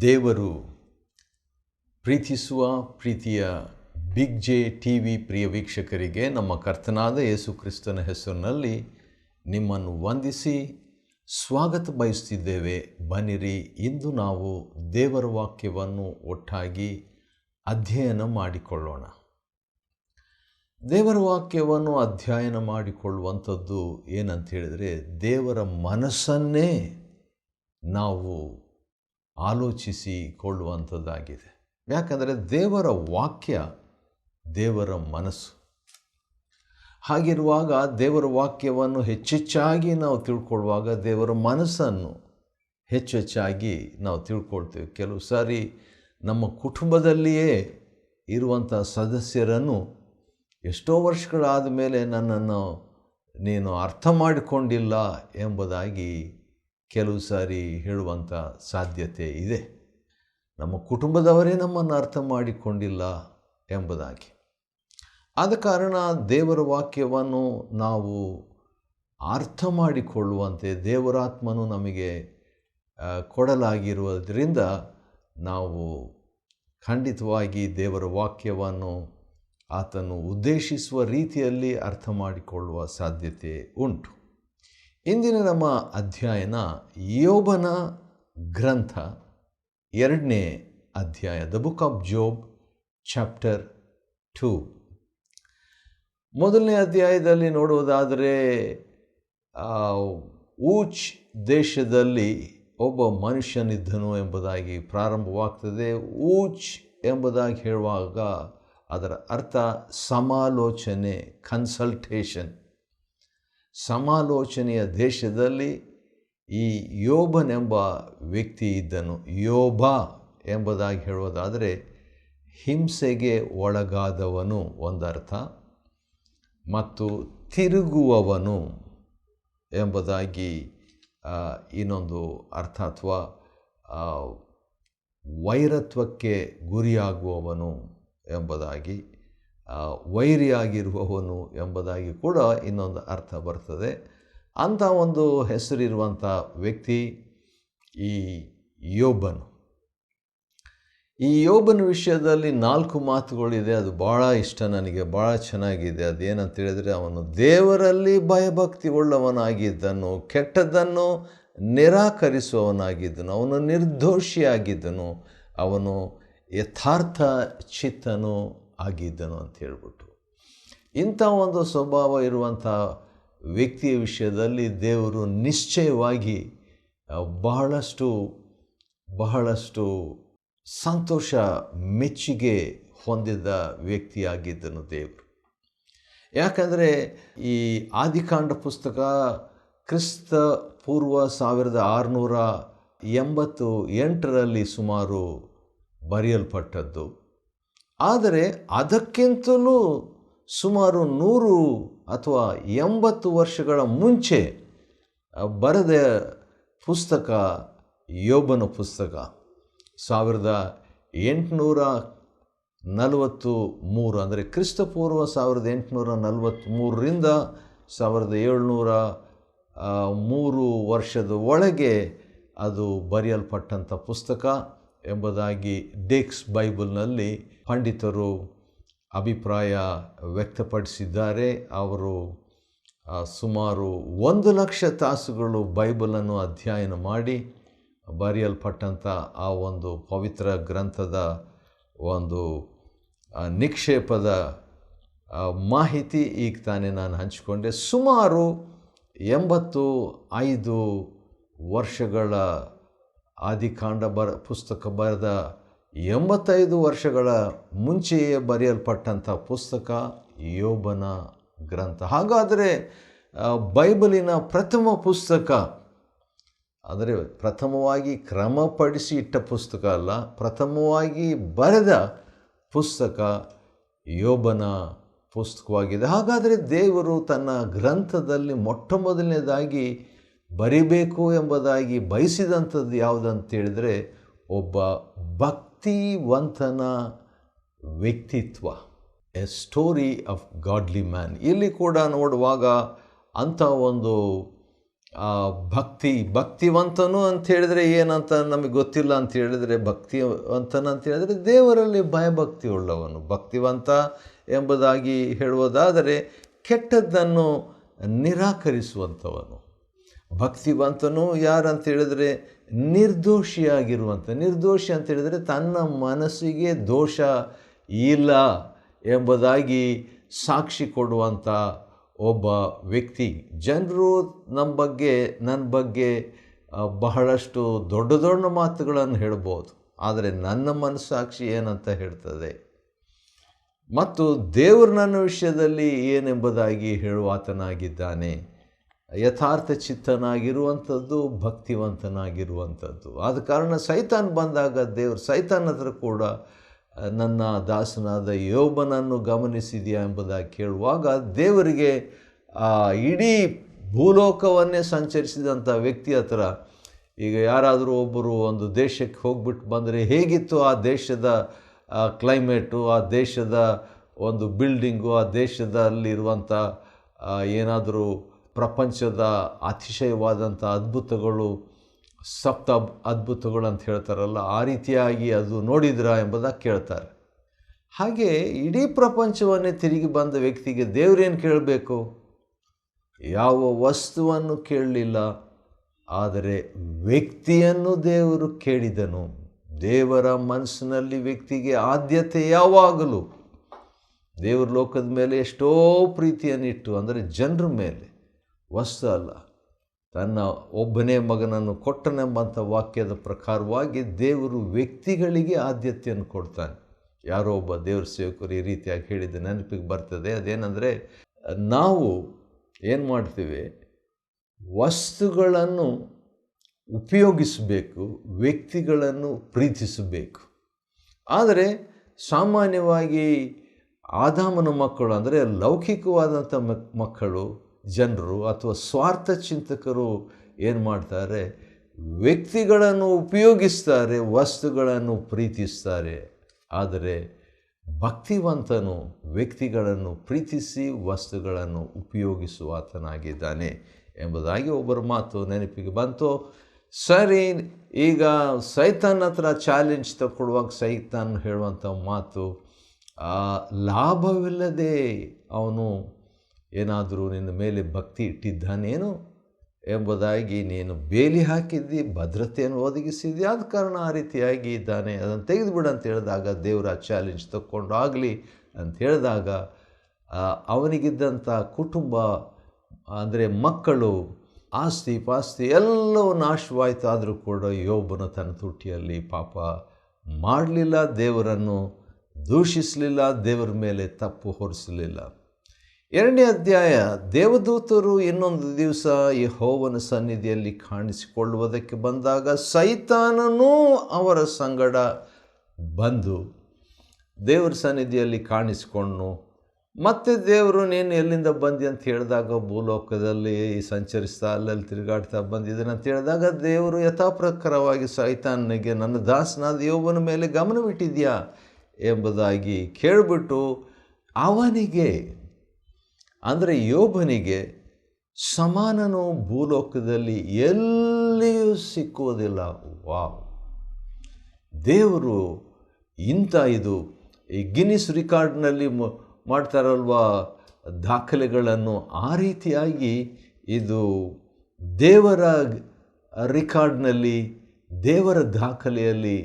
ದೇವರು ಪ್ರೀತಿಸುವ ಪ್ರೀತಿಯ ಬಿಗ್ ಜೆ ಟಿ ವಿ ಪ್ರಿಯ ವೀಕ್ಷಕರಿಗೆ ನಮ್ಮ ಕರ್ತನಾದ ಯೇಸು ಕ್ರಿಸ್ತನ ಹೆಸರಿನಲ್ಲಿ ನಿಮ್ಮನ್ನು ವಂದಿಸಿ ಸ್ವಾಗತ ಬಯಸುತ್ತಿದ್ದೇವೆ. ಬನ್ನಿರಿ, ಇಂದು ನಾವು ದೇವರ ವಾಕ್ಯವನ್ನು ಒಟ್ಟಾಗಿ ಅಧ್ಯಯನ ಮಾಡಿಕೊಳ್ಳೋಣ. ದೇವರ ವಾಕ್ಯವನ್ನು ಅಧ್ಯಯನ ಮಾಡಿಕೊಳ್ಳುವಂಥದ್ದು ಏನಂತ ಹೇಳಿದರೆ, ದೇವರ ಮನಸ್ಸನ್ನೇ ನಾವು ಆಲೋಚಿಸಿಕೊಳ್ಳುವಂಥದ್ದಾಗಿದೆ. ಯಾಕಂದರೆ ದೇವರ ವಾಕ್ಯ ದೇವರ ಮನಸ್ಸು. ಹಾಗಿರುವಾಗ ದೇವರ ವಾಕ್ಯವನ್ನು ಹೆಚ್ಚೆಚ್ಚಾಗಿ ನಾವು ತಿಳ್ಕೊಳ್ಳುವಾಗ ದೇವರ ಮನಸ್ಸನ್ನು ಹೆಚ್ಚೆಚ್ಚಾಗಿ ನಾವು ತಿಳ್ಕೊಳ್ತೇವೆ. ಕೆಲವು ಸಾರಿ ನಮ್ಮ ಕುಟುಂಬದಲ್ಲಿಯೇ ಇರುವಂಥ ಸದಸ್ಯರನ್ನು ಎಷ್ಟೋ ವರ್ಷಗಳಾದ ಮೇಲೆ ನನ್ನನ್ನು ನೀನು ಅರ್ಥ ಮಾಡಿಕೊಂಡಿಲ್ಲ ಎಂಬುದಾಗಿ ಕೆಲವು ಸಾರಿ ಹೇಳುವಂಥ ಸಾಧ್ಯತೆ ಇದೆ. ನಮ್ಮ ಕುಟುಂಬದವರೇ ನಮ್ಮನ್ನು ಅರ್ಥ ಮಾಡಿಕೊಂಡಿಲ್ಲ ಎಂಬುದಾಗಿ. ಆದ ಕಾರಣ ದೇವರ ವಾಕ್ಯವನ್ನು ನಾವು ಅರ್ಥ ಮಾಡಿಕೊಳ್ಳುವಂತೆ ದೇವರಾತ್ಮನು ನಮಗೆ ಕೊಡಲಾಗಿರುವುದರಿಂದ ನಾವು ಖಂಡಿತವಾಗಿ ದೇವರ ವಾಕ್ಯವನ್ನು ಆತನು ಉದ್ದೇಶಿಸುವ ರೀತಿಯಲ್ಲಿ ಅರ್ಥ ಮಾಡಿಕೊಳ್ಳುವ ಸಾಧ್ಯತೆ ಉಂಟು. ಇಂದಿನ ನಮ್ಮ ಅಧ್ಯಯನ ಯೋಬನ ಗ್ರಂಥ 2ನೇ ಅಧ್ಯಾಯ, ದ ಬುಕ್ ಆಫ್ ಜೋಬ್ ಚಾಪ್ಟರ್ 2. ಮೊದಲನೇ ಅಧ್ಯಾಯದಲ್ಲಿ ನೋಡುವುದಾದರೆ ಊಚ್ ದೇಶದಲ್ಲಿ ಒಬ್ಬ ಮನುಷ್ಯನಿದ್ದನು ಎಂಬುದಾಗಿ ಪ್ರಾರಂಭವಾಗ್ತದೆ. ಊಚ್ ಎಂಬುದಾಗಿ ಹೇಳುವಾಗ ಅದರ ಅರ್ಥ ಸಮಾಲೋಚನೆ, ಕನ್ಸಲ್ಟೇಷನ್. ಸಮಾಲೋಚನೆಯ ದೇಶದಲ್ಲಿ ಈ ಯೋಬನೆಂಬ ವ್ಯಕ್ತಿ ಇದ್ದನು. ಯೋಬ ಎಂಬುದಾಗಿ ಹೇಳುವುದಾದರೆ ಹಿಂಸೆಗೆ ಒಳಗಾದವನು ಒಂದರ್ಥ, ಮತ್ತು ತಿರುಗುವವನು ಎಂಬುದಾಗಿ ಇನ್ನೊಂದು ಅರ್ಥ, ಅಥವಾ ವೈರತ್ವಕ್ಕೆ ಗುರಿಯಾಗುವವನು ಎಂಬುದಾಗಿ, ವೈರಿಯಾಗಿರುವವನು ಎಂಬುದಾಗಿ ಕೂಡ ಇನ್ನೊಂದು ಅರ್ಥ ಬರ್ತದೆ. ಅಂಥ ಒಂದು ಹೆಸರಿರುವಂಥ ವ್ಯಕ್ತಿ ಈ ಯೋಬನು. ಈ ಯೋಬನ ವಿಷಯದಲ್ಲಿ 4 ಮಾತುಗಳಿದೆ. ಅದು ಭಾಳ ಇಷ್ಟ ನನಗೆ, ಭಾಳ ಚೆನ್ನಾಗಿದೆ. ಅದೇನಂತ ಹೇಳಿದರೆ, ಅವನು ದೇವರಲ್ಲಿ ಭಯಭಕ್ತಿ ಉಳ್ಳವನಾಗಿದ್ದನು, ಕೆಟ್ಟದ್ದನ್ನು ನಿರಾಕರಿಸುವವನಾಗಿದ್ದನು, ಅವನು ನಿರ್ದೋಷಿಯಾಗಿದ್ದನು, ಅವನು ಯಥಾರ್ಥ ಚಿತ್ತನು ಆಗಿದ್ದನು ಅಂತ ಹೇಳ್ಬಿಟ್ಟು. ಇಂಥ ಒಂದು ಸ್ವಭಾವ ಇರುವಂಥ ವ್ಯಕ್ತಿಯ ವಿಷಯದಲ್ಲಿ ದೇವರು ನಿಶ್ಚಯವಾಗಿ ಬಹಳಷ್ಟು ಸಂತೋಷ, ಮೆಚ್ಚುಗೆ ಹೊಂದಿದ ವ್ಯಕ್ತಿಯಾಗಿದ್ದನು ದೇವರು. ಯಾಕಂದರೆ ಈ ಆದಿಕಾಂಡ ಪುಸ್ತಕ ಕ್ರಿಸ್ತ ಪೂರ್ವ 1688ರಲ್ಲಿ ಸುಮಾರು ಬರೆಯಲ್ಪಟ್ಟದ್ದು. ಆದರೆ ಅದಕ್ಕಿಂತಲೂ ಸುಮಾರು 100 ಅಥವಾ 80 ವರ್ಷಗಳ ಮುಂಚೆ ಬರೆದ ಪುಸ್ತಕ ಯೋಬನ ಪುಸ್ತಕ. 1843 ಅಂದರೆ ಕ್ರಿಸ್ತಪೂರ್ವ 1843ರಿಂದ 1703 ವರ್ಷದ ಒಳಗೆ ಅದು ಬರೆಯಲ್ಪಟ್ಟಂಥ ಪುಸ್ತಕ ಎಂಬುದಾಗಿ ಡೇಕ್ಸ್ ಬೈಬಲ್ನಲ್ಲಿ ಪಂಡಿತರು ಅಭಿಪ್ರಾಯ ವ್ಯಕ್ತಪಡಿಸಿದ್ದಾರೆ. ಅವರು ಸುಮಾರು 1,00,000 ತಾಸುಗಳು ಬೈಬಲನ್ನು ಅಧ್ಯಯನ ಮಾಡಿ ಬರೆಯಲ್ಪಟ್ಟಂಥ ಆ ಒಂದು ಪವಿತ್ರ ಗ್ರಂಥದ ಒಂದು ನಿಕ್ಷೇಪದ ಮಾಹಿತಿ ಈಗ ತಾನೇ ನಾನು ಹಂಚಿಕೊಂಡೆ. ಸುಮಾರು 85 ವರ್ಷಗಳ ಆದಿಕಾಂಡ ಪುಸ್ತಕ ಬರೆದ 85 ವರ್ಷಗಳ ಮುಂಚೆಯೇ ಬರೆಯಲ್ಪಟ್ಟಂಥ ಪುಸ್ತಕ ಯೋಬನ ಗ್ರಂಥ. ಹಾಗಾದರೆ ಬೈಬಲಿನ ಪ್ರಥಮ ಪುಸ್ತಕ, ಅಂದರೆ ಪ್ರಥಮವಾಗಿ ಕ್ರಮಪಡಿಸಿ ಇಟ್ಟ ಪುಸ್ತಕ ಅಲ್ಲ, ಪ್ರಥಮವಾಗಿ ಬರೆದ ಪುಸ್ತಕ ಯೋಬನ ಪುಸ್ತಕವಾಗಿದೆ. ಹಾಗಾದರೆ ದೇವರು ತನ್ನ ಗ್ರಂಥದಲ್ಲಿ ಮೊಟ್ಟಮೊದಲನೇದಾಗಿ ಬರಿಬೇಕು ಎಂಬುದಾಗಿ ಬಯಸಿದಂಥದ್ದು ಯಾವುದಂತೇಳಿದರೆ, ಒಬ್ಬ ಭಕ್ತಿವಂತನ ವ್ಯಕ್ತಿತ್ವ, A story of godly man. ಇಲ್ಲಿ ಕೂಡ ನೋಡುವಾಗ ಅಂಥ ಒಂದು ಭಕ್ತಿವಂತನು ಅಂತ ಹೇಳಿದರೆ ಏನಂತ ನಮಗೆ ಗೊತ್ತಿಲ್ಲ ಅಂತ ಹೇಳಿದರೆ, ಭಕ್ತಿವಂತನ ಅಂತ ಹೇಳಿದರೆ ದೇವರಲ್ಲಿ ಭಯಭಕ್ತಿ ಉಳ್ಳವನು. ಭಕ್ತಿವಂತ ಎಂಬುದಾಗಿ ಹೇಳುವುದಾದರೆ ಕೆಟ್ಟದ್ದನ್ನು ನಿರಾಕರಿಸುವಂಥವನು. ಭಕ್ತಿವಂತನು ಯಾರಂತ ಹೇಳಿದರೆ ನಿರ್ದೋಷಿ ಅಂತ ಹೇಳಿದರೆ ತನ್ನ ಮನಸ್ಸಿಗೆ ದೋಷ ಇಲ್ಲ ಎಂಬುದಾಗಿ ಸಾಕ್ಷಿ ಕೊಡುವಂಥ ಒಬ್ಬ ವ್ಯಕ್ತಿ. ಜನರು ನನ್ನ ಬಗ್ಗೆ ಬಹಳಷ್ಟು ದೊಡ್ಡ ಮಾತುಗಳನ್ನು ಹೇಳ್ಬೋದು, ಆದರೆ ನನ್ನ ಮನಸ್ಸಾಕ್ಷಿ ಏನಂತ ಹೇಳ್ತದೆ ಮತ್ತು ದೇವರು ನನ್ನ ವಿಷಯದಲ್ಲಿ ಏನೆಂಬುದಾಗಿ ಹೇಳುವಾತನಾಗಿದ್ದಾನೆ. ಯಥಾರ್ಥ ಚಿತ್ತನಾಗಿರುವಂಥದ್ದು, ಭಕ್ತಿವಂತನಾಗಿರುವಂಥದ್ದು. ಆದ ಕಾರಣ ಸೈತಾನ್ ಬಂದಾಗ ಸೈತಾನ್ ಹತ್ರ ಕೂಡ ನನ್ನ ದಾಸನಾದ ಯೋಬನನ್ನು ಗಮನಿಸಿದೆಯಾ ಎಂಬುದಾಗಿ ಕೇಳುವಾಗ ದೇವರಿಗೆ ಇಡೀ ಭೂಲೋಕವನ್ನೇ ಸಂಚರಿಸಿದಂಥ ವ್ಯಕ್ತಿ ಹತ್ರ ಈಗ ಯಾರಾದರೂ ಒಬ್ಬರು ಒಂದು ದೇಶಕ್ಕೆ ಹೋಗ್ಬಿಟ್ಟು ಬಂದರೆ ಹೇಗಿತ್ತು ಆ ದೇಶದ ಕ್ಲೈಮೇಟು, ಆ ದೇಶದ ಒಂದು ಬಿಲ್ಡಿಂಗು, ಆ ದೇಶದಲ್ಲಿರುವಂಥ ಏನಾದರೂ ಪ್ರಪಂಚದ ಅತಿಶಯವಾದಂಥ ಅದ್ಭುತಗಳು, ಸಪ್ತ ಅದ್ಭುತಗಳು ಅಂತ ಹೇಳ್ತಾರಲ್ಲ, ಆ ರೀತಿಯಾಗಿ ಅದು ನೋಡಿದ್ರಾ ಎಂಬುದಾಗಿ ಕೇಳ್ತಾರೆ. ಹಾಗೆ ಇಡೀ ಪ್ರಪಂಚವನ್ನೇ ತಿರುಗಿ ಬಂದ ವ್ಯಕ್ತಿಗೆ ದೇವರೇನು ಕೇಳಬೇಕು? ಯಾವ ವಸ್ತುವನ್ನು ಕೇಳಲಿಲ್ಲ, ಆದರೆ ವ್ಯಕ್ತಿಯನ್ನು ದೇವರು ಕೇಳಿದನು. ದೇವರ ಮನಸ್ಸಿನಲ್ಲಿ ವ್ಯಕ್ತಿಗೆ ಆದ್ಯತೆ ಯಾವಾಗಲೂ ದೇವರ ಲೋಕದ ಮೇಲೆ ಎಷ್ಟೋ ಪ್ರೀತಿಯನ್ನಿಟ್ಟು, ಅಂದರೆ ಜನರ ಮೇಲೆ, ವಸ್ತು ಅಲ್ಲ, ತನ್ನ ಒಬ್ಬನೇ ಮಗನನ್ನು ಕೊಟ್ಟನೆಂಬಂಥ ವಾಕ್ಯದ ಪ್ರಕಾರವಾಗಿ ದೇವರು ವ್ಯಕ್ತಿಗಳಿಗೆ ಆದ್ಯತೆಯನ್ನು ಕೊಡ್ತಾನೆ. ಯಾರೋ ಒಬ್ಬ ದೇವ್ರ ಸೇವಕರು ಈ ರೀತಿಯಾಗಿ ಹೇಳಿದ್ದು ನೆನಪಿಗೆ ಬರ್ತದೆ. ಅದೇನೆಂದರೆ, ನಾವು ಏನು ಮಾಡ್ತೀವಿ, ವಸ್ತುಗಳನ್ನು ಉಪಯೋಗಿಸಬೇಕು, ವ್ಯಕ್ತಿಗಳನ್ನು ಪ್ರೀತಿಸಬೇಕು. ಆದರೆ ಸಾಮಾನ್ಯವಾಗಿ ಆದಾಮನ ಮಕ್ಕಳು, ಅಂದರೆ ಲೌಕಿಕವಾದಂಥ ಮಕ್ಕಳು, ಜನರು ಅಥವಾ ಸ್ವಾರ್ಥ ಚಿಂತಕರು ಏನು ಮಾಡ್ತಾರೆ, ವ್ಯಕ್ತಿಗಳನ್ನು ಉಪಯೋಗಿಸ್ತಾರೆ, ವಸ್ತುಗಳನ್ನು ಪ್ರೀತಿಸ್ತಾರೆ. ಆದರೆ ಭಕ್ತಿವಂತನು ವ್ಯಕ್ತಿಗಳನ್ನು ಪ್ರೀತಿಸಿ ವಸ್ತುಗಳನ್ನು ಉಪಯೋಗಿಸುವಾತನಾಗಿದ್ದಾನೆ ಎಂಬುದಾಗಿ ಒಬ್ಬರ ಮಾತು ನೆನಪಿಗೆ ಬಂತು. ಸರಿ, ಈಗ ಸೈತಾನ್ ಹತ್ರ ಚಾಲೆಂಜ್ ತಗೊಳ್ಳುವಾಗ ಸೈತಾನ್ ಹೇಳುವಂಥ ಮಾತು, ಲಾಭವಿಲ್ಲದೆ ಅವನು ಏನಾದರೂ ನಿನ್ನ ಮೇಲೆ ಭಕ್ತಿ ಇಟ್ಟಿದ್ದಾನೇನು ಎಂಬುದಾಗಿ ನೀನು ಬೇಲಿ ಹಾಕಿದ್ದಿ, ಭದ್ರತೆಯನ್ನು ಒದಗಿಸಿದ್ದಿ, ಆದ ಕಾರಣ ಆ ರೀತಿಯಾಗಿ ಇದ್ದಾನೆ, ಅದನ್ನು ತೆಗೆದುಬಿಡು ಅಂತ ಹೇಳಿದಾಗ ದೇವರ ಚಾಲೆಂಜ್ ತಕ್ಕೊಂಡು ಆಗಲಿ ಅಂತ ಹೇಳಿದಾಗ ಅವನಿಗಿದ್ದಂಥ ಕುಟುಂಬ, ಅಂದರೆ ಮಕ್ಕಳು, ಆಸ್ತಿ ಪಾಸ್ತಿ ಎಲ್ಲವೂ ನಾಶವಾಯಿತು. ಆದರೂ ಕೂಡ ಯೋಬನು ತನ್ನ ತುಟಿಯಲ್ಲಿ ಪಾಪ ಮಾಡಲಿಲ್ಲ, ದೇವರನ್ನು ದೂಷಿಸಲಿಲ್ಲ, ದೇವರ ಮೇಲೆ ತಪ್ಪು ಹೊರಿಸಲಿಲ್ಲ. 2ನೇ ಅಧ್ಯಾಯ, ದೇವದೂತರು ಇನ್ನೊಂದು ದಿವಸ ಯೆಹೋವನ ಸನ್ನಿಧಿಯಲ್ಲಿ ಕಾಣಿಸಿಕೊಳ್ಳುವುದಕ್ಕೆ ಬಂದಾಗ ಸೈತಾನನೂ ಅವರ ಸಂಗಡ ಬಂದು ದೇವರ ಸನ್ನಿಧಿಯಲ್ಲಿ ಕಾಣಿಸಿಕೊಂಡು, ಮತ್ತೆ ದೇವರು ನೀನು ಎಲ್ಲಿಂದ ಬಂದಿ ಅಂತ ಹೇಳಿದಾಗ, ಭೂಲೋಕದಲ್ಲಿ ಸಂಚರಿಸ್ತಾ ಅಲ್ಲಲ್ಲಿ ತಿರುಗಾಡ್ತಾ ಬಂದಿದ್ದೇನೆ ಅಂತ ಹೇಳಿದಾಗ, ದೇವರು ಯಥಾಪ್ರಕಾರವಾಗಿ ಸೈತಾನನಿಗೆ ನನ್ನ ದಾಸನಾದ ಯೋಬನ ಮೇಲೆ ಗಮನವಿಟ್ಟಿದ್ಯಾ ಎಂಬುದಾಗಿ ಕೇಳಿಬಿಟ್ಟು ಅವನಿಗೆ, ಅಂದರೆ ಯೋಬನಿಗೆ ಸಮಾನನು ಭೂಲೋಕದಲ್ಲಿ ಎಲ್ಲಿಯೂ ಸಿಕ್ಕುವುದಿಲ್ಲ. ವಾವ್! ದೇವರು ಇಂಥ ಇದು ಈ ಗಿನ್ನಿಸ್ ರಿಕಾರ್ಡ್ನಲ್ಲಿ ಮಾಡ್ತಾರಲ್ವ ದಾಖಲೆಗಳನ್ನು, ಆ ರೀತಿಯಾಗಿ ಇದು ದೇವರ ರಿಕಾರ್ಡ್ನಲ್ಲಿ, ದೇವರ ದಾಖಲೆಯಲ್ಲಿ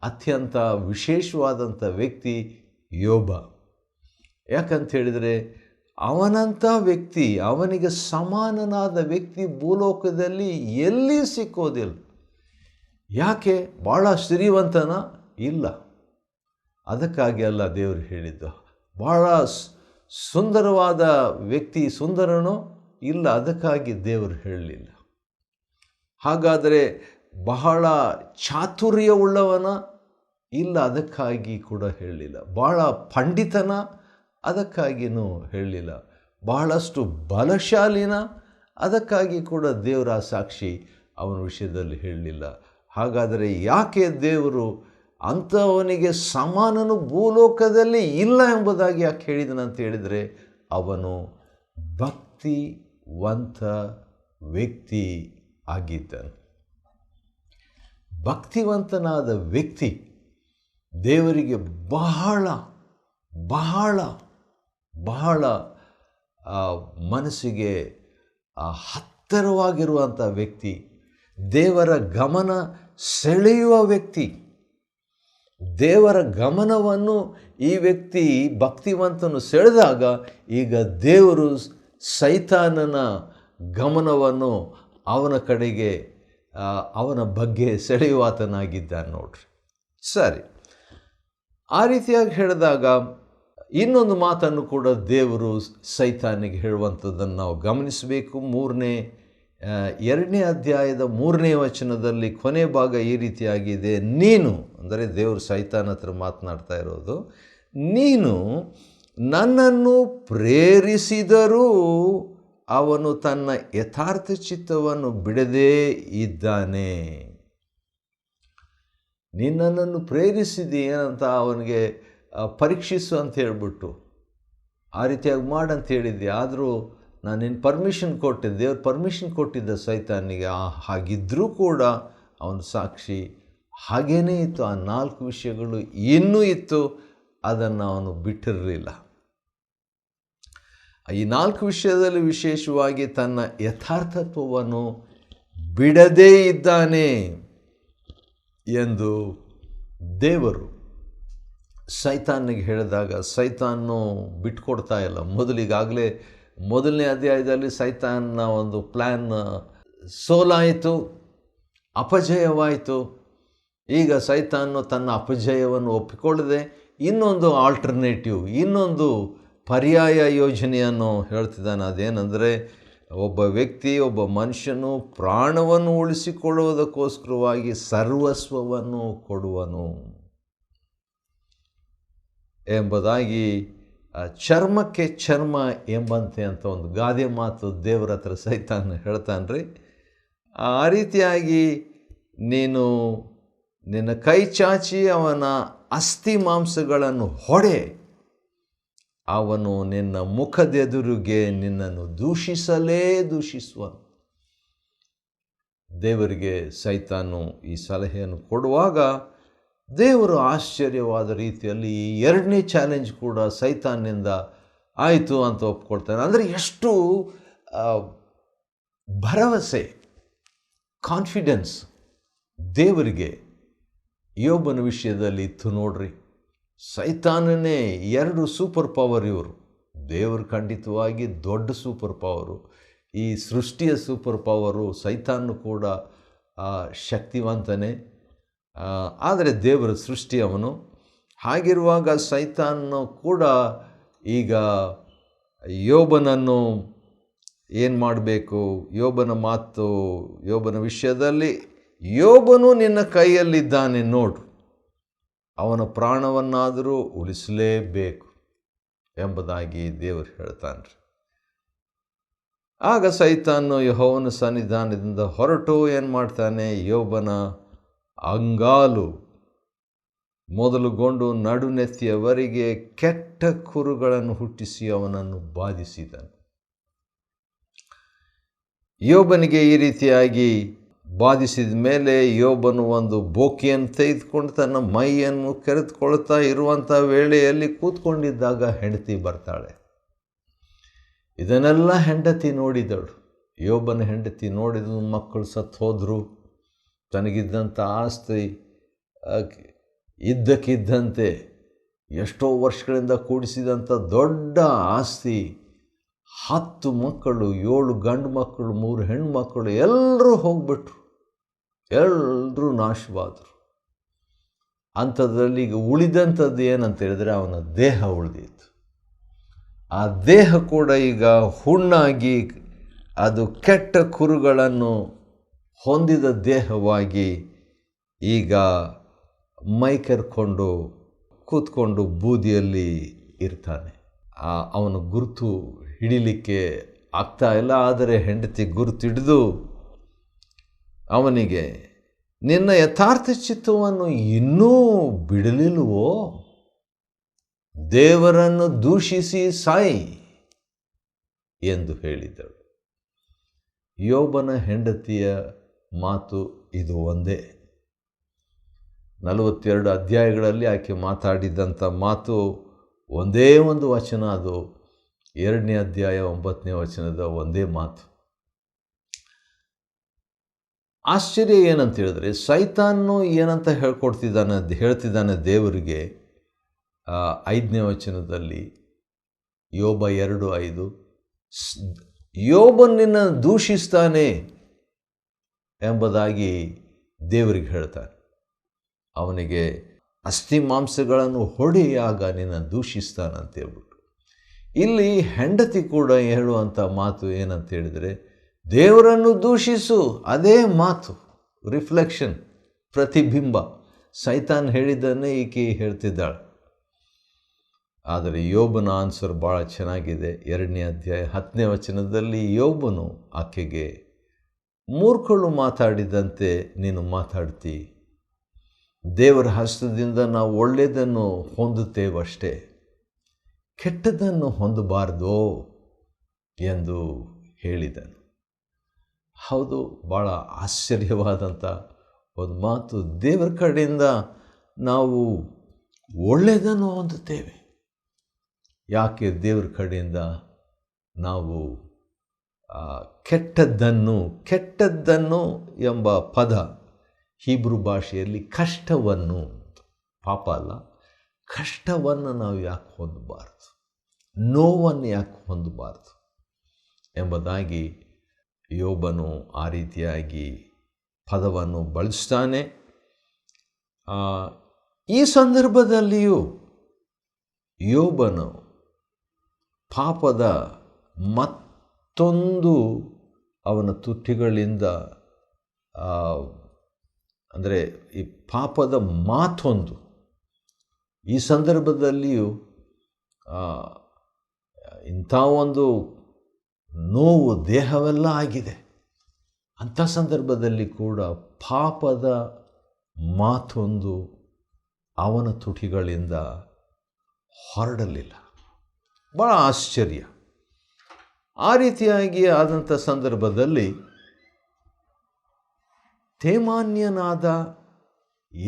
ಅತ್ಯಂತ ವಿಶೇಷವಾದಂಥ ವ್ಯಕ್ತಿ ಯೋಬ. ಯಾಕಂತ ಹೇಳಿದರೆ ಅವನಂಥ ವ್ಯಕ್ತಿ, ಅವನಿಗೆ ಸಮಾನನಾದ ವ್ಯಕ್ತಿ ಭೂಲೋಕದಲ್ಲಿ ಎಲ್ಲಿ ಸಿಕ್ಕೋದಿಲ್ಲ. ಯಾಕೆ? ಭಾಳ ಶ್ರೀಮಂತನ? ಇಲ್ಲ, ಅದಕ್ಕಾಗಿ ಅಲ್ಲ ದೇವರು ಹೇಳಿದ್ದು. ಭಾಳ ಸುಂದರವಾದ ವ್ಯಕ್ತಿ ಸುಂದರನೋ? ಇಲ್ಲ, ಅದಕ್ಕಾಗಿ ದೇವರು ಹೇಳಲಿಲ್ಲ. ಹಾಗಾದರೆ ಬಹಳ ಚಾತುರ್ಯವುಳ್ಳವನ? ಇಲ್ಲ, ಅದಕ್ಕಾಗಿ ಕೂಡ ಹೇಳಲಿಲ್ಲ. ಭಾಳ ಪಂಡಿತನ? ಅದಕ್ಕಾಗಿಯೂ ಹೇಳಲಿಲ್ಲ. ಬಹಳಷ್ಟು ಬಲಶಾಲಿನ? ಅದಕ್ಕಾಗಿ ಕೂಡ ದೇವರ ಸಾಕ್ಷಿ ಅವನ ವಿಷಯದಲ್ಲಿ ಹೇಳಲಿಲ್ಲ. ಹಾಗಾದರೆ ಯಾಕೆ ದೇವರು ಅಂಥವನಿಗೆ ಸಮಾನನು ಭೂಲೋಕದಲ್ಲಿ ಇಲ್ಲ ಎಂಬುದಾಗಿ ಯಾಕೆ ಹೇಳಿದನಂತ ಹೇಳಿದರೆ, ಅವನು ಭಕ್ತಿವಂತ ವ್ಯಕ್ತಿ ಆಗಿದ್ದನು. ಭಕ್ತಿವಂತನಾದ ವ್ಯಕ್ತಿ ದೇವರಿಗೆ ಬಹಳ ಬಹಳ ಬಹಳ ಮನಸ್ಸಿಗೆ ಹತ್ತಿರವಾಗಿರುವಂಥ ವ್ಯಕ್ತಿ, ದೇವರ ಗಮನ ಸೆಳೆಯುವ ವ್ಯಕ್ತಿ. ದೇವರ ಗಮನವನ್ನು ಈ ವ್ಯಕ್ತಿ ಭಕ್ತಿವಂತನು ಸೆಳೆದಾಗ ಈಗ ದೇವರು ಸೈತಾನನ ಗಮನವನ್ನು ಅವನ ಕಡೆಗೆ ಅವನ ಬಗ್ಗೆ ಸೆಳೆಯುವಾತನಾಗಿದ್ದಾನೆ ನೋಡ್ರಿ. ಸರಿ, ಆ ರೀತಿಯಾಗಿ ಹೇಳಿದಾಗ ಇನ್ನೊಂದು ಮಾತನ್ನು ಕೂಡ ದೇವರು ಸೈತಾನಿಗೆ ಹೇಳುವಂಥದ್ದನ್ನು ನಾವು ಗಮನಿಸಬೇಕು. 2ನೇ ಅಧ್ಯಾಯದ 3ನೇ ವಚನದಲ್ಲಿ ಕೊನೆ ಭಾಗ ಈ ರೀತಿಯಾಗಿದೆ. ನೀನು, ಅಂದರೆ ದೇವರು ಸೈತಾನ ಹತ್ರ ಮಾತನಾಡ್ತಾ ಇರೋದು, ನೀನು ನನ್ನನ್ನು ಪ್ರೇರಿಸಿದರೂ ಅವನು ತನ್ನ ಯಥಾರ್ಥ ಚಿತ್ತವನ್ನು ಬಿಡದೇ ಇದ್ದಾನೆ. ನಿನ್ನನ್ನು ಪ್ರೇರಿಸಿದಿ ಏನಂತ ಅವನಿಗೆ ಪರೀಕ್ಷಿಸು ಅಂತ ಹೇಳ್ಬಿಟ್ಟು ಆ ರೀತಿಯಾಗಿ ಮಾಡಂತ ಹೇಳಿದ್ದೆ. ಆದರೂ ನಾನು ನಿನ್ನ ಪರ್ಮಿಷನ್ ಕೊಟ್ಟಿದ್ದೆ, ದೇವ್ರು ಪರ್ಮಿಷನ್ ಕೊಟ್ಟಿದ್ದ ಸೈತಾನಿಗೆ. ಹಾಗಿದ್ದರೂ ಕೂಡ ಅವನ ಸಾಕ್ಷಿ ಹಾಗೇ ಇತ್ತು. ಆ 4 ವಿಷಯಗಳು ಇನ್ನೂ ಇತ್ತು, ಅದನ್ನು ಅವನು ಬಿಟ್ಟಿರಲಿಲ್ಲ. ಈ 4 ವಿಷಯದಲ್ಲಿ ವಿಶೇಷವಾಗಿ ತನ್ನ ಯಥಾರ್ಥತ್ವವನ್ನು ಬಿಡದೇ ಇದ್ದಾನೆ ಎಂದು ದೇವರು ಸೈತಾನಿಗೆ ಹೇಳಿದಾಗ ಸೈತಾನು ಬಿಟ್ಕೊಡ್ತಾ ಇಲ್ಲ. ಮೊದಲಿಗಾಗಲೇ 1ನೇ ಅಧ್ಯಾಯದಲ್ಲಿ ಸೈತಾನ್ನ ಒಂದು ಪ್ಲ್ಯಾನ್ ಸೋಲಾಯಿತು, ಅಪಜಯವಾಯಿತು. ಈಗ ಸೈತಾನು ತನ್ನ ಅಪಜಯವನ್ನು ಒಪ್ಪಿಕೊಳ್ಳದೆ ಇನ್ನೊಂದು ಆಲ್ಟರ್ನೇಟಿವ್, ಇನ್ನೊಂದು ಪರ್ಯಾಯ ಯೋಜನೆಯನ್ನು ಹೇಳ್ತಿದ್ದಾನೆ. ಅದೇನೆಂದರೆ, ಒಬ್ಬ ವ್ಯಕ್ತಿ, ಒಬ್ಬ ಮನುಷ್ಯನು ಪ್ರಾಣವನ್ನು ಉಳಿಸಿಕೊಳ್ಳುವುದಕ್ಕೋಸ್ಕರವಾಗಿ ಸರ್ವಸ್ವವನ್ನು ಕೊಡುವನು ಎಂಬುದಾಗಿ ಚರ್ಮಕ್ಕೆ ಚರ್ಮ ಎಂಬಂತೆ ಅಂತ ಒಂದು ಗಾದೆ ಮಾತು ದೇವರ ಹತ್ರ ಸೈತಾನ ಹೇಳ್ತಾನೆ ರೀ. ಆ ರೀತಿಯಾಗಿ ನೀನು ನಿನ್ನ ಕೈ ಚಾಚಿ ಅವನ ಅಸ್ಥಿ ಮಾಂಸಗಳನ್ನು ಹೊಡೆ, ಅವನು ನಿನ್ನ ಮುಖದೆದುರಿಗೆ ನಿನ್ನನ್ನು ದೂಷಿಸಲೇ ದೂಷಿಸುವನು. ದೇವರಿಗೆ ಸೈತಾನು ಈ ಸಲಹೆಯನ್ನು ಕೊಡುವಾಗ ದೇವರು ಆಶ್ಚರ್ಯವಾದ ರೀತಿಯಲ್ಲಿ ಈ 2ನೇ ಚಾಲೆಂಜ್ ಕೂಡ ಸೈತಾನ್ನಿಂದ ಆಯಿತು ಅಂತ ಒಪ್ಕೊಳ್ತಾನೆ. ಅಂದರೆ ಎಷ್ಟು ಭರವಸೆ, ಕಾನ್ಫಿಡೆನ್ಸ್ ದೇವರಿಗೆ ಯೋಬನ ವಿಷಯದಲ್ಲಿ ಇತ್ತು ನೋಡ್ರಿ. ಸೈತಾನನೇ 2 ಸೂಪರ್ ಪವರ್ ಇವರು. ದೇವರು ಖಂಡಿತವಾಗಿ ದೊಡ್ಡ ಸೂಪರ್ ಪವರು, ಈ ಸೃಷ್ಟಿಯ ಸೂಪರ್ ಪವರು. ಸೈತಾನು ಕೂಡ ಶಕ್ತಿವಂತನೇ, ಆದರೆ ದೇವರ ಸೃಷ್ಟಿ ಅವನು. ಹಾಗಿರುವಾಗ ಸೈತಾನು ಕೂಡ ಈಗ ಯೋಬನನ್ನು ಏನು ಮಾಡಬೇಕು, ಯೋಬನ ವಿಷಯದಲ್ಲಿ, ಯೋಬನು ನಿನ್ನ ಕೈಯಲ್ಲಿದ್ದಾನೆ ನೋಡು, ಅವನ ಪ್ರಾಣವನ್ನಾದರೂ ಉಳಿಸಲೇಬೇಕು ಎಂಬುದಾಗಿ ದೇವರು ಹೇಳ್ತಾನೆ. ಆಗ ಸೈತಾನು ಯೆಹೋವನ ಸನ್ನಿಧಾನದಿಂದ ಹೊರಟು ಏನು ಮಾಡ್ತಾನೆ, ಯೋಬನ ಅಂಗಾಲು ಮೊದಲುಗೊಂಡು ನಡುನೆತ್ತಿಯವರೆಗೆ ಕೆಟ್ಟ ಕುರುಗಳನ್ನು ಹುಟ್ಟಿಸಿ ಅವನನ್ನು ಬಾಧಿಸಿದನು. ಯೋಬನಿಗೆ ಈ ರೀತಿಯಾಗಿ ಬಾಧಿಸಿದ ಮೇಲೆ ಯೋಬನು ಒಂದು ಬೋಕಿಯನ್ನು ತೆಗೆದುಕೊಂಡು ತನ್ನ ಮೈಯನ್ನು ಕೆರೆದುಕೊಳ್ತಾ ಇರುವಂಥ ವೇಳೆಯಲ್ಲಿ ಕೂತ್ಕೊಂಡಿದ್ದಾಗ ಹೆಂಡತಿ ಬರ್ತಾಳೆ. ಇದನ್ನೆಲ್ಲ ಹೆಂಡತಿ ನೋಡಿದಳು. ಯೋಬನ ಹೆಂಡತಿ ನೋಡಿದಳು, ಮಕ್ಕಳು ಸತ್ತು ಹೋದರು, ತನಗಿದ್ದಂಥ ಆಸ್ತಿ ಇದ್ದಕ್ಕಿದ್ದಂತೆ ಎಷ್ಟೋ ವರ್ಷಗಳಿಂದ ಕೂಡಿಸಿದಂಥ ದೊಡ್ಡ ಆಸ್ತಿ, 10 ಮಕ್ಕಳು, 7 ಗಂಡು ಮಕ್ಕಳು, 3 ಹೆಣ್ಣು ಮಕ್ಕಳು, ಎಲ್ಲರೂ ಹೋಗ್ಬಿಟ್ರು, ಎಲ್ಲರೂ ನಾಶವಾದರು. ಅಂಥದ್ರಲ್ಲಿ ಈಗ ಉಳಿದಂಥದ್ದು ಏನಂತ ಹೇಳಿದ್ರೆ ಅವನ ದೇಹ ಉಳಿದಿತ್ತು. ಆ ದೇಹ ಕೂಡ ಈಗ ಹುಣ್ಣಾಗಿ ಅದು ಕೆಟ್ಟ ಕುರುಗಳನ್ನು ಹೊಂದಿದ ದೇಹವಾಗಿ ಈಗ ಮೈಕೆರ್ಕೊಂಡು ಕೂತ್ಕೊಂಡು ಬೂದಿಯಲ್ಲಿ ಇರ್ತಾನೆ. ಅವನ ಗುರುತು ಹಿಡಿಲಿಕ್ಕೆ ಆಗ್ತಾ ಇಲ್ಲ. ಆದರೆ ಹೆಂಡತಿ ಗುರುತು ಹಿಡಿದು ಅವನಿಗೆ, ನಿನ್ನ ಯಥಾರ್ಥ ಚಿತ್ತವನ್ನು ಇನ್ನೂ ಬಿಡಲಿಲ್ಲವೋ, ದೇವರನ್ನು ದೂಷಿಸಿ ಸಾಯಿ ಎಂದು ಹೇಳಿದಳು. ಯೋಬನ ಹೆಂಡತಿಯ ಮಾತು ಇದು ಒಂದೇ. 42 ಅಧ್ಯಾಯಗಳಲ್ಲಿ ಆಕೆ ಮಾತಾಡಿದಂಥ ಮಾತು ಒಂದೇ ಒಂದು ವಚನ, ಅದು 2ನೇ ಅಧ್ಯಾಯ 9ನೇ ವಚನದ ಒಂದೇ ಮಾತು. ಆಶ್ಚರ್ಯ ಏನಂತ ಹೇಳಿದ್ರೆ, ಸೈತಾನು ಏನಂತ ಹೇಳ್ತಿದ್ದಾನೆ ದೇವರಿಗೆ 5ನೇ ವಚನದಲ್ಲಿ, ಯೋಬ 2:5, ಯೋಬನನ್ನು ದೂಷಿಸ್ತಾನೆ ಎಂಬುದಾಗಿ ದೇವರಿಗೆ ಹೇಳ್ತಾನೆ. ಅವನಿಗೆ ಅಸ್ಥಿ ಮಾಂಸಗಳನ್ನು ಹೊಡೆಯಾಗ ನಿನ್ನ ದೂಷಿಸ್ತಾನಂತ ಹೇಳ್ಬಿಟ್ಟು. ಇಲ್ಲಿ ಹೆಂಡತಿ ಕೂಡ ಹೇಳುವಂಥ ಮಾತು ಏನಂತ ಹೇಳಿದರೆ, ದೇವರನ್ನು ದೂಷಿಸು. ಅದೇ ಮಾತು, ರಿಫ್ಲೆಕ್ಷನ್, ಪ್ರತಿಬಿಂಬ. ಸೈತಾನ್ ಹೇಳಿದ್ದನ್ನೇ ಈಕೆ ಹೇಳ್ತಿದ್ದಾಳೆ. ಆದರೆ ಯೋಬನ ಆನ್ಸರ್ ಭಾಳ ಚೆನ್ನಾಗಿದೆ. 2ನೇ ಅಧ್ಯಾಯ 10ನೇ ವಚನದಲ್ಲಿ ಯೋಬನು ಆಕೆಗೆ, ಮೂರ್ಖಳು ಮಾತಾಡಿದಂತೆ ನೀನು ಮಾತಾಡ್ತಿ. ದೇವರ ಹಸ್ತದಿಂದ ನಾವು ಒಳ್ಳೆಯದನ್ನು ಹೊಂದುತ್ತೇವಷ್ಟೇ, ಕೆಟ್ಟದ್ದನ್ನು ಹೊಂದಬಾರ್ದೋ ಎಂದು ಹೇಳಿದನು. ಹೌದು, ಭಾಳ ಆಶ್ಚರ್ಯವಾದಂಥ ಒಂದು ಮಾತು. ದೇವರ ಕಡೆಯಿಂದ ನಾವು ಒಳ್ಳೆಯದನ್ನು ಹೊಂದುತ್ತೇವೆ. ಯಾಕೆ ದೇವರ ಕಡೆಯಿಂದ ನಾವು ಕೆಟ್ಟದ್ದನ್ನು ಎಂಬ ಪದ ಹೀಬ್ರೂ ಭಾಷೆಯಲ್ಲಿ ಕಷ್ಟವನ್ನು, ಪಾಪ ಅಲ್ಲ, ಕಷ್ಟವನ್ನು ನಾವು ಯಾಕೆ ಹೊಂದಬಾರ್ದು, ನೋವನ್ನು ಯಾಕೆ ಹೊಂದಬಾರ್ದು ಎಂಬುದಾಗಿ ಯೋಬನು ಆ ರೀತಿಯಾಗಿ ಪದವನ್ನು ಬಳಸ್ತಾನೆ. ಈ ಸಂದರ್ಭದಲ್ಲಿಯೂ ಯೋಬನು ಪಾಪದ ಮತ್ತೊಂದು ಅವನ ತುಟಿಗಳಿಂದ, ಅಂದರೆ ಈ ಪಾಪದ ಮಾತೊಂದು ಈ ಸಂದರ್ಭದಲ್ಲಿಯೂ ಇಂಥ ಒಂದು ನೋವು ದೇಹವೆಲ್ಲ ಆಗಿದೆ. ಅಂಥ ಸಂದರ್ಭದಲ್ಲಿ ಕೂಡ ಪಾಪದ ಮಾತೊಂದು ಅವನ ತುಟಿಗಳಿಂದ ಹೊರಡಲಿಲ್ಲ. ಭಾಳ ಆಶ್ಚರ್ಯ. ಆ ರೀತಿಯಾಗಿ ಆದಂಥ ಸಂದರ್ಭದಲ್ಲಿ ತೇಮಾನ್ಯನಾದ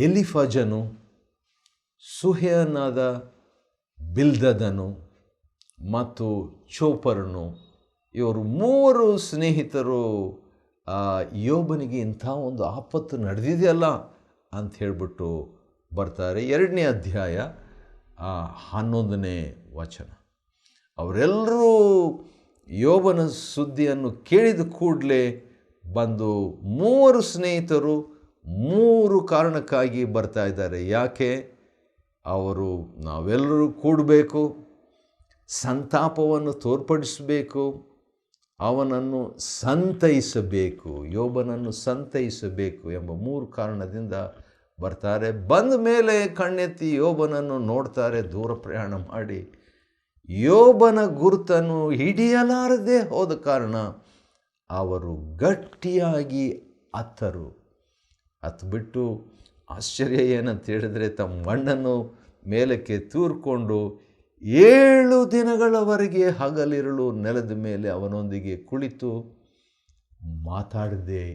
ಎಲಿಫಜನು, ಸುಹೆಯನಾದ ಬಿಲ್ದದನು ಮತ್ತು ಚೋಪರನು, ಇವರು 3 ಸ್ನೇಹಿತರು ಯೋಬನಿಗೆ ಇಂಥ ಒಂದು ಆಪತ್ತು ನಡೆದಿದೆಯಲ್ಲ ಅಂತ ಹೇಳಿಬಿಟ್ಟು ಬರ್ತಾರೆ. 2ನೇ ಅಧ್ಯಾಯ 11ನೇ ವಚನ. ಅವರೆಲ್ಲರೂ ಯೋಬನ ಸುದ್ದಿಯನ್ನು ಕೇಳಿದ ಕೂಡಲೇ ಬಂದು 3 ಸ್ನೇಹಿತರು 3 ಕಾರಣಕ್ಕಾಗಿ ಬರ್ತಾ ಇದ್ದಾರೆ. ಯಾಕೆ? ಅವರು ನಾವೆಲ್ಲರೂ ಕೂಡಬೇಕು, ಸಂತಾಪವನ್ನು ತೋರ್ಪಡಿಸಬೇಕು, ಅವನನ್ನು ಸಂತೈಸಬೇಕು, ಯೋಬನನ್ನು ಸಂತೈಸಬೇಕು ಎಂಬ 3 ಕಾರಣದಿಂದ ಬರ್ತಾರೆ. ಬಂದ ಮೇಲೆ ಕಣ್ಣೆತ್ತಿ ಯೋಬನನ್ನು ನೋಡ್ತಾರೆ. ದೂರ ಪ್ರಯಾಣ ಮಾಡಿ ಯೋಬನ ಗುರುತನ್ನು ಹಿಡಿಯಲಾರದೆ ಹೋದ ಕಾರಣ ಅವರು ಗಟ್ಟಿಯಾಗಿ ಅತ್ತುಬಿಟ್ಟು, ಆಶ್ಚರ್ಯ ಏನಂತ ಹೇಳಿದರೆ, ತಮ್ಮ ಮಣ್ಣನ್ನು ಮೇಲಕ್ಕೆ ತೂರ್ಕೊಂಡು 7 ದಿನಗಳವರೆಗೆ ಹಗಲಿರುಳು ನೆಲದ ಮೇಲೆ ಅವನೊಂದಿಗೆ ಕುಳಿತು ಮಾತಾಡದೇ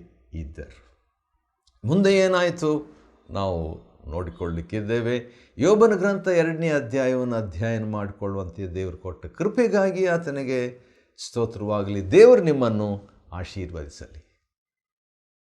ಇದ್ದರು. ಮುಂದೆ ಏನಾಯಿತು ನಾವು ನೋಡಿಕೊಳ್ಳಲಿಕ್ಕಿದ್ದೇವೆ. ಯೋಬನ ಗ್ರಂಥ 2ನೇ ಅಧ್ಯಾಯವನ್ನು ಅಧ್ಯಯನ ಮಾಡಿಕೊಳ್ಳುವಂತೆ ದೇವರು ಕೊಟ್ಟ ಕೃಪೆಗಾಗಿ ಆತನಿಗೆ ಸ್ತೋತ್ರವಾಗಲಿ. ದೇವರು ನಿಮ್ಮನ್ನು ಆಶೀರ್ವದಿಸಲಿ.